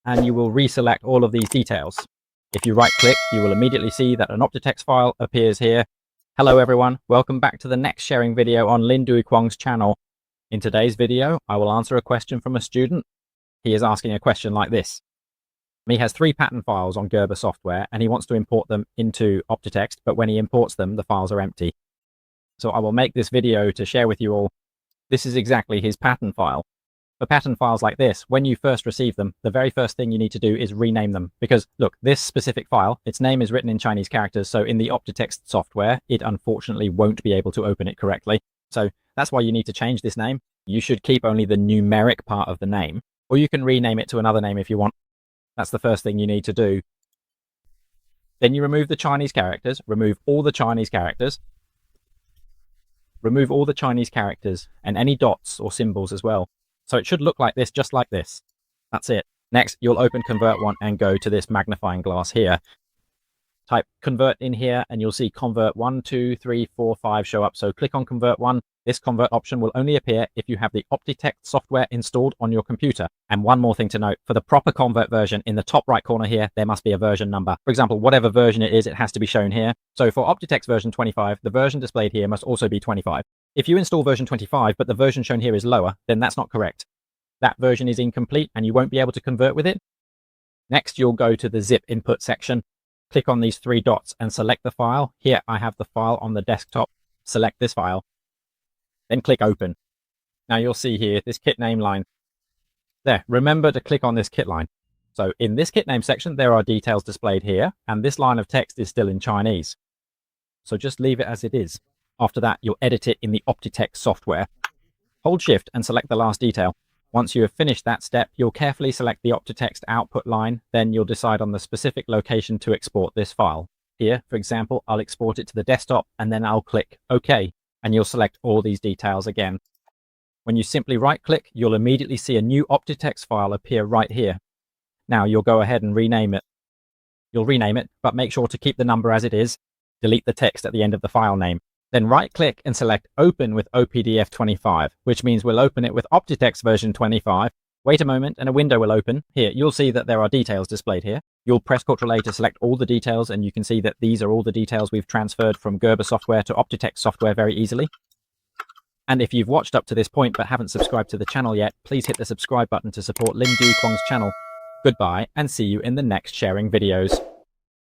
and you will reselect all of these details. If you right click, you will immediately see that an Optitex file appears here. Hello everyone, welcome back to the next sharing video on Dinh Duy Cuong's channel. In today's video, I will answer a question from a student. He is asking a question like this. He has 3 pattern files on Gerber software and he wants to import them into Optitex, but when he imports them, the files are empty. So I will make this video to share with you all. This is exactly his pattern file. For pattern files like this, when you first receive them, the very first thing you need to do is rename them. Because look, this specific file, its name is written in Chinese characters, so in the Optitex software, it unfortunately won't be able to open it correctly. So that's why you need to change this name. You should keep only the numeric part of the name, or you can rename it to another name if you want. That's the first thing you need to do. Then you remove the Chinese characters, remove all the Chinese characters, remove all the Chinese characters and any dots or symbols as well. So it should look like this, just like this. That's it. Next, you'll open Convert One and go to this magnifying glass here. Type Convert in here and you'll see Convert 1, 2, 3, 4, 5 show up. So click on Convert One. This Convert option will only appear if you have the Optitex software installed on your computer. And one more thing to note, for the proper Convert version, in the top right corner here, there must be a version number. For example, whatever version it is, it has to be shown here. So for Optitex version 25, the version displayed here must also be 25. If you install version 25, but the version shown here is lower, then that's not correct. That version is incomplete and you won't be able to convert with it. Next, you'll go to the zip input section. Click on these 3 dots and select the file. Here I have the file on the desktop. Select this file. Then click open. Now you'll see here this kit name line. There, remember to click on this kit line. So in this kit name section, there are details displayed here, and this line of text is still in Chinese. So just leave it as it is. After that, you'll edit it in the Optitex software. Hold Shift and select the last detail. Once you have finished that step, you'll carefully select the Optitex output line. Then you'll decide on the specific location to export this file. Here, for example, I'll export it to the desktop and then I'll click OK. And you'll select all these details again. When you simply right-click, you'll immediately see a new Optitex file appear right here. Now you'll go ahead and rename it. You'll rename it, but make sure to keep the number as it is. Delete the text at the end of the file name. Then right-click and select Open with OPDF 25, which means we'll open it with Optitex version 25. Wait a moment and a window will open. Here, you'll see that there are details displayed here. You'll press Ctrl A to select all the details, and you can see that these are all the details we've transferred from Gerber software to Optitex software very easily. And if you've watched up to this point but haven't subscribed to the channel yet, please hit the subscribe button to support Dinh Duy Cuong's channel. Goodbye, and see you in the next sharing videos.